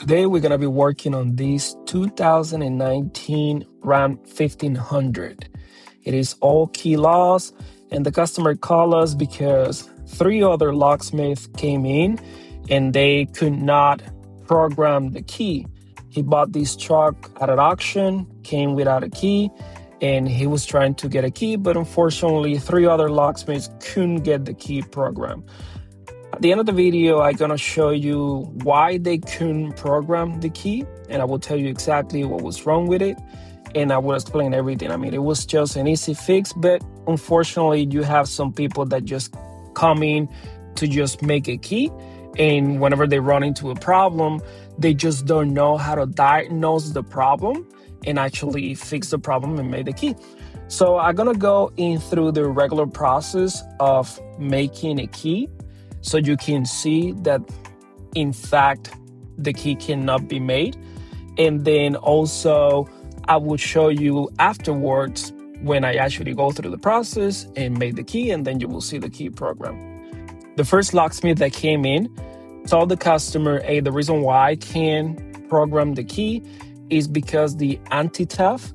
Today we're going to be working on this 2019 Ram 1500. It is all key loss, and the customer called us because 3 other locksmiths came in and they could not program the key. He bought this truck at an auction, came without a key, and he was trying to get a key, but unfortunately 3 other locksmiths couldn't get the key programmed. At the end of the video, I'm going to show you why they couldn't program the key, and I will tell you exactly what was wrong with it, and I will explain everything. I mean, it was just an easy fix, but unfortunately, you have some people that just come in to just make a key, and whenever they run into a problem, they just don't know how to diagnose the problem and actually fix the problem and make the key. So I'm going to go in through the regular process of making a key, so you can see that, in fact, the key cannot be made. And then also, I will show you afterwards when I actually go through the process and make the key, and then you will see the key program. The first locksmith that came in told the customer, hey, the reason why I can't program the key is because the anti-theft,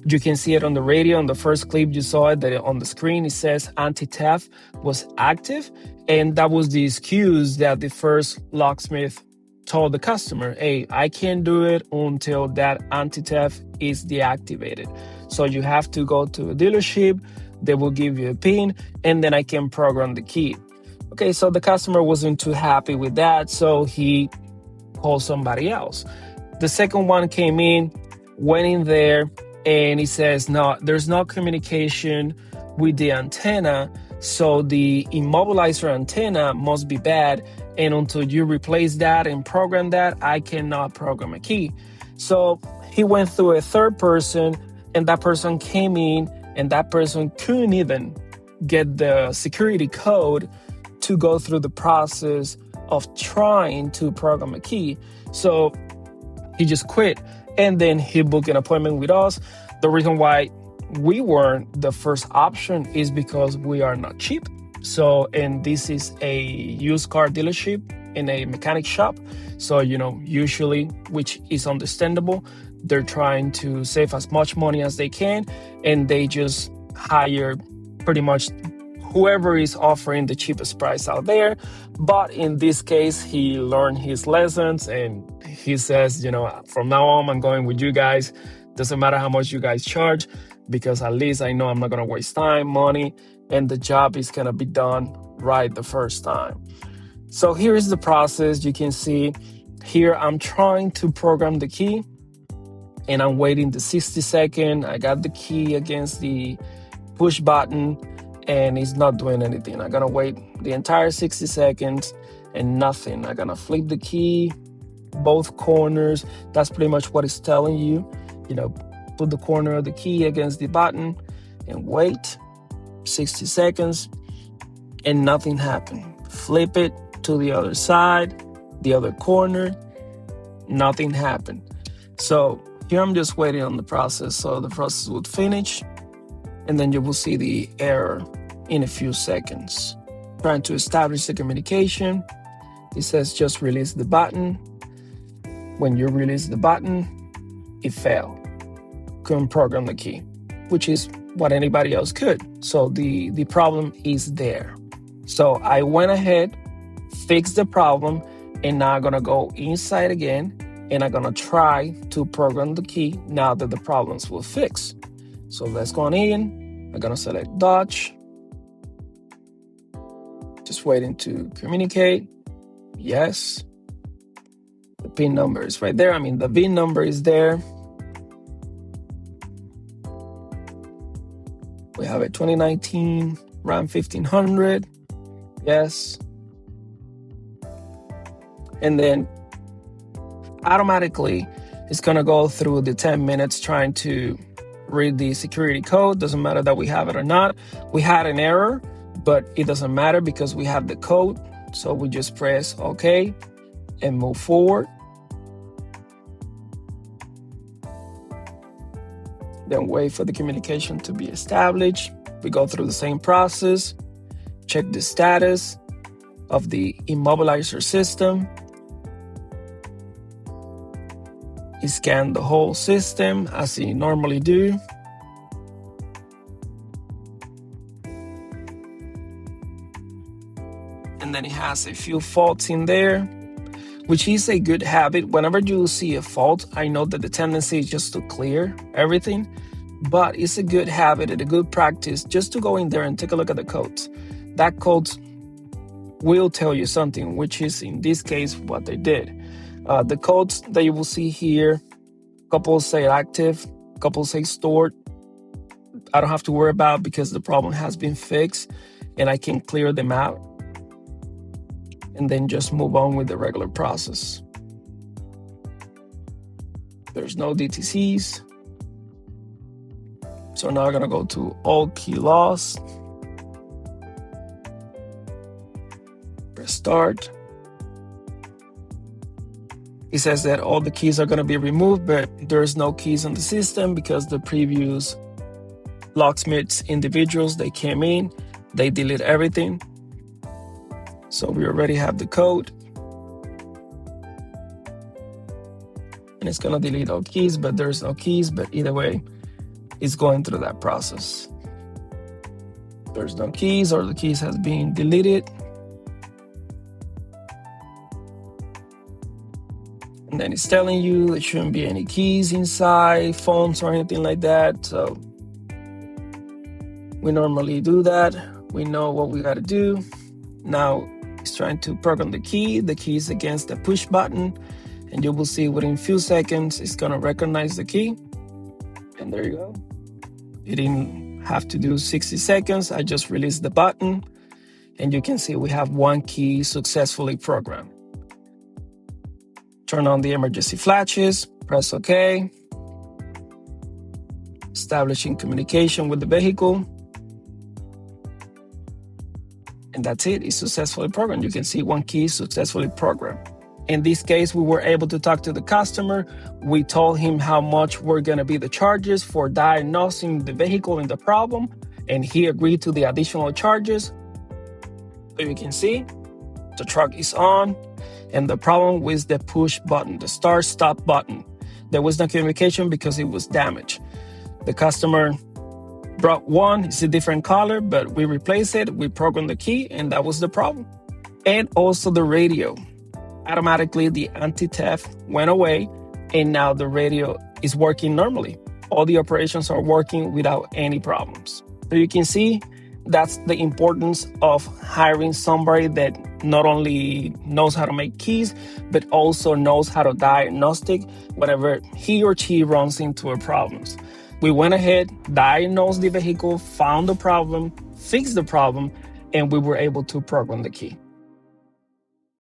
you can see it on the radio. On the first clip, you saw it, that on the screen, it says anti-theft was active. And that was the excuse that the first locksmith told the customer, hey, I can't do it until that anti-theft is deactivated. So you have to go to a dealership, they will give you a PIN, and then I can program the key. Okay, so the customer wasn't too happy with that, so he called somebody else. The second one came in, went in there, and he says, no, there's no communication with the antenna, so the immobilizer antenna must be bad, and until you replace that and program that, I cannot program a key. So he went through a third person, and that person came in, and that person couldn't even get the security code to go through the process of trying to program a key. So he just quit, and then he booked an appointment with us. The reason why we weren't the first option is because we are not cheap. So, and this is a used car dealership in a mechanic shop. So, usually, which is understandable, they're trying to save as much money as they can, and they just hire pretty much whoever is offering the cheapest price out there. But in this case, he learned his lessons, and he says, from now on, I'm going with you guys. Doesn't matter how much you guys charge, because at least I know I'm not going to waste time, money, and the job is going to be done right the first time. So here is the process. You can see here I'm trying to program the key, and I'm waiting the 60 seconds. I got the key against the push button, and it's not doing anything. I'm going to wait the entire 60 seconds and nothing. I'm going to flip the key, both corners. That's pretty much what it's telling you. Put the corner of the key against the button and wait 60 seconds and nothing happened. Flip it to the other side, the other corner, nothing happened. So here I'm just waiting on the process. So the process would finish, and then you will see the error in a few seconds. Trying to establish the communication. It says just release the button. When you release the button, it failed. Couldn't program the key, which is what anybody else could. So the problem is there. So I went ahead, fixed the problem, and now I'm gonna go inside again, and I'm gonna try to program the key now that the problems will fix. So let's go on in. I'm gonna select Dodge. Just waiting to communicate. Yes. The PIN number is right there. The VIN number is there. We have a 2019 Ram 1500. Yes. And then automatically it's going to go through the 10 minutes trying to read the security code. Doesn't matter that we have it or not. We had an error, but it doesn't matter because we have the code. So we just press OK and move forward. Then wait for the communication to be established. We go through the same process, check the status of the immobilizer system. He scanned the whole system as he normally do. And then he has a few faults in there, which is a good habit. Whenever you see a fault, I know that the tendency is just to clear everything, but it's a good habit and a good practice just to go in there and take a look at the codes. That codes will tell you something, which is in this case what they did. The codes that you will see here, a couple say active, a couple say stored. I don't have to worry about because the problem has been fixed and I can clear them out and then just move on with the regular process. There's no DTCs. So now I'm gonna go to all key loss. Press start. It says that all the keys are gonna be removed, but there's no keys on the system because the previous Locksmiths individuals, they came in, they delete everything. So we already have the code. And it's gonna delete all keys, but there's no keys, but either way, it's going through that process. There's no keys or the keys has been deleted. And then it's telling you there shouldn't be any keys inside, phones or anything like that. So we normally do that. We know what we gotta do. Now it's trying to program the key. The key is against the push button. And you will see within a few seconds, it's gonna recognize the key. And there you go. You didn't have to do 60 seconds. I just released the button. And you can see we have one key successfully programmed. Turn on the emergency flashes, press OK. Establishing communication with the vehicle. And that's it, it's successfully programmed. You can see one key successfully programmed. In this case, we were able to talk to the customer. We told him how much were gonna be the charges for diagnosing the vehicle and the problem, and he agreed to the additional charges. So you can see, the truck is on, and the problem was the push button, the start-stop button. There was no communication because it was damaged. The customer brought one, it's a different color, but we replaced it, we programmed the key, and that was the problem. And also the radio. Automatically, the anti-theft went away, and now the radio is working normally. All the operations are working without any problems. So you can see that's the importance of hiring somebody that not only knows how to make keys, but also knows how to diagnostic whenever he or she runs into a problem. We went ahead, diagnosed the vehicle, found the problem, fixed the problem, and we were able to program the key.